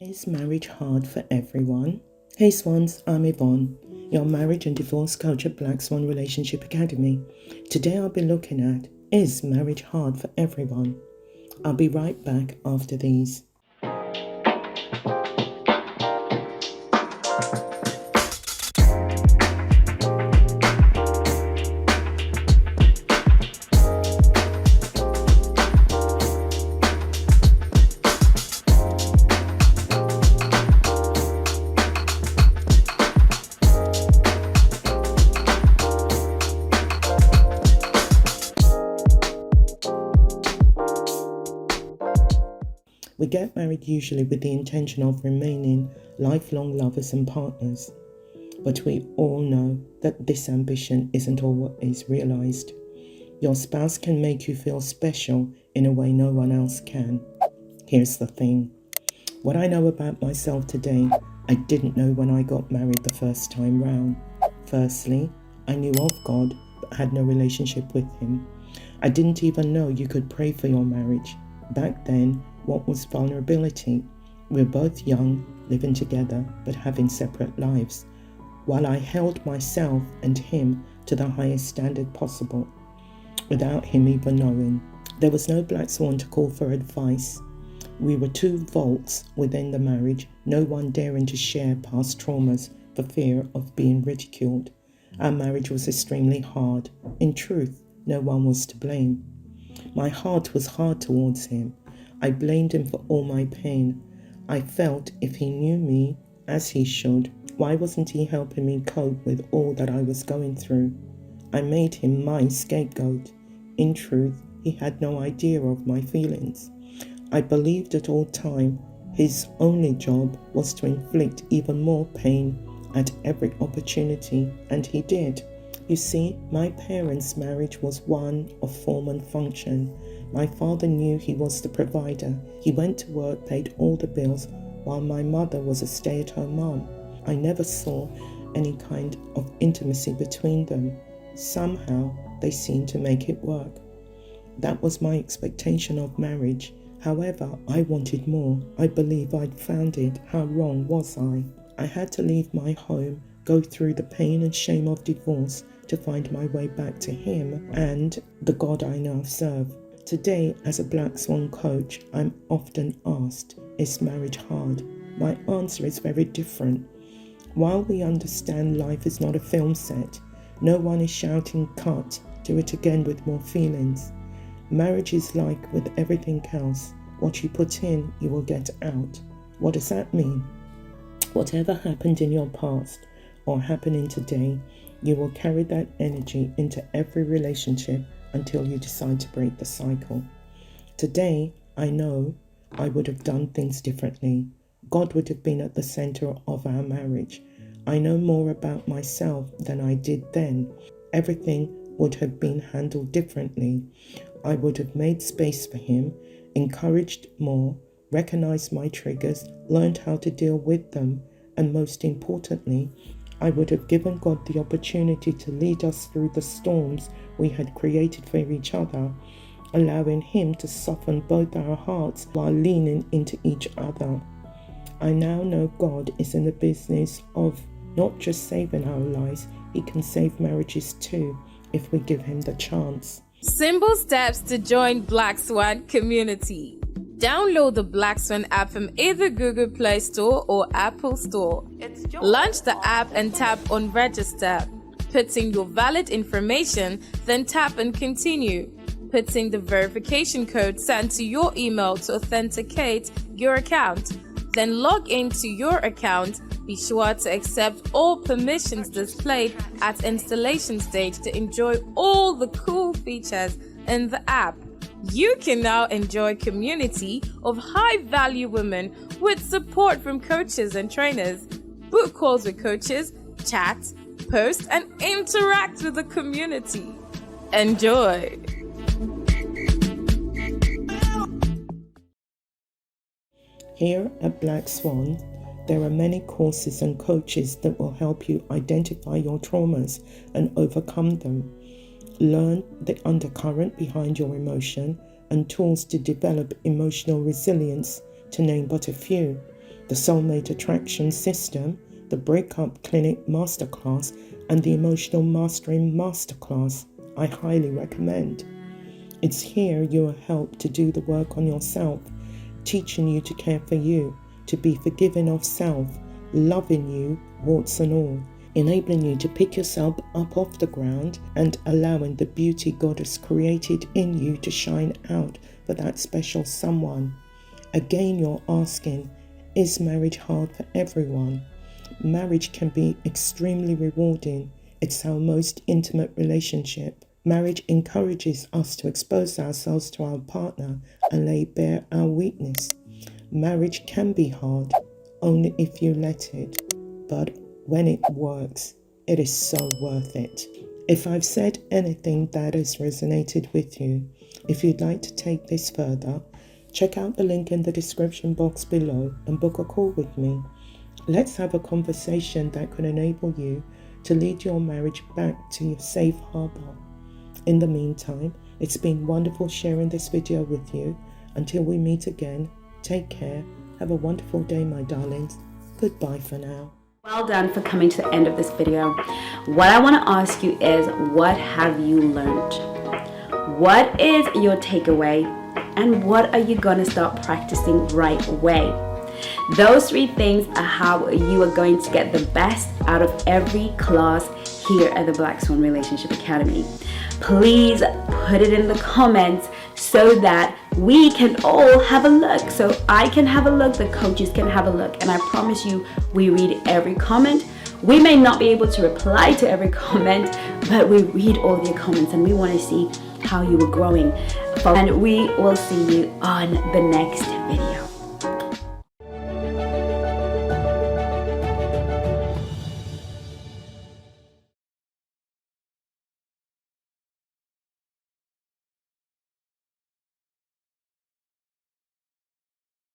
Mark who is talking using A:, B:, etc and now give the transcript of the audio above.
A: Is marriage hard for everyone? Hey Swans, I'm Yvonne, your marriage and divorce coach at Black Swan Relationship Academy. Today I'll be looking at, is marriage hard for everyone? I'll be right back after these. We get married usually with the intention of remaining lifelong lovers and partners. But we all know that this ambition isn't always realized. Your spouse can make you feel special in a way no one else can. Here's the thing. What I know about myself today, I didn't know when I got married the first time round. Firstly, I knew of God but had no relationship with Him. I didn't even know you could pray for your marriage. Back then, what was vulnerability? We were both young, living together, but having separate lives, while I held myself and him to the highest standard possible, without him even knowing. There was no Black Swan to call for advice. We were two vaults within the marriage, no one daring to share past traumas for fear of being ridiculed. Our marriage was extremely hard. In truth, no one was to blame. My heart was hard towards him. I blamed him for all my pain. I felt if he knew me as he should, why wasn't he helping me cope with all that I was going through? I made him my scapegoat. In truth, he had no idea of my feelings. I believed at all time his only job was to inflict even more pain at every opportunity, and he did. You see, my parents' marriage was one of form and function. My father knew he was the provider. He went to work, paid all the bills, while my mother was a stay-at-home mom. I never saw any kind of intimacy between them. Somehow, they seemed to make it work. That was my expectation of marriage. However, I wanted more. I believe I'd found it. How wrong was I? I had to leave my home, go through the pain and shame of divorce to find my way back to him and the God I now serve. Today, as a Black Swan coach, I'm often asked, is marriage hard? My answer is very different. While we understand life is not a film set, no one is shouting cut, do it again with more feelings. Marriage is like with everything else. What you put in, you will get out. What does that mean? Whatever happened in your past or happening today, you will carry that energy into every relationship until you decide to break the cycle. Today, I know I would have done things differently. God would have been at the center of our marriage. I know more about myself than I did then. Everything would have been handled differently. I would have made space for him, encouraged more, recognized my triggers, learned how to deal with them, and most importantly, I would have given God the opportunity to lead us through the storms we had created for each other, allowing Him to soften both our hearts while leaning into each other. I now know God is in the business of not just saving our lives, He can save marriages too if we give Him the chance.
B: Simple steps to join Black Swan community. Download the Black Swan app from either Google Play Store or Apple Store. Launch the app and tap on register. Put in your valid information, then tap and continue. Put in the verification code sent to your email to authenticate your account. Then log into your account. Be sure to accept all permissions displayed at installation stage to enjoy all the cool features in the app. You can now enjoy a community of high-value women with support from coaches and trainers. Book calls with coaches, chat, post, and interact with the community. Enjoy!
A: Here at Black Swan, there are many courses and coaches that will help you identify your traumas and overcome them. Learn the undercurrent behind your emotion and tools to develop emotional resilience, to name but a few. the Soulmate Attraction System, the Breakup Clinic Masterclass, and the Emotional Mastering Masterclass. I highly recommend. It's here you are helped to do the work on yourself, teaching you to care for you, to be forgiving of self, loving you, warts and all, enabling you to pick yourself up off the ground and allowing the beauty God has created in you to shine out for that special someone. Again, you're asking, is marriage hard for everyone? Marriage can be extremely rewarding. It's our most intimate relationship. Marriage encourages us to expose ourselves to our partner and lay bare our weakness. Marriage can be hard, only if you let it. But when it works, it is so worth it. If I've said anything that has resonated with you, if you'd like to take this further, check out the link in the description box below and book a call with me. Let's have a conversation that could enable you to lead your marriage back to your safe harbor. In the meantime, it's been wonderful sharing this video with you. Until we meet again, take care. Have a wonderful day, my darlings. Goodbye for now.
C: Well done for coming to the end of this video. What I want to ask you is, what have you learned? What is your takeaway? And what are you going to start practicing right away? Those 3 things are how you are going to get the best out of every class here at the Black Swan Relationship Academy. Please put it in the comments so that we can all have a look. So I can have a look, the coaches can have a look, and I promise you, we read every comment. We may not be able to reply to every comment, but we read all your comments and we want to see how you are growing. And we will see you on the next video.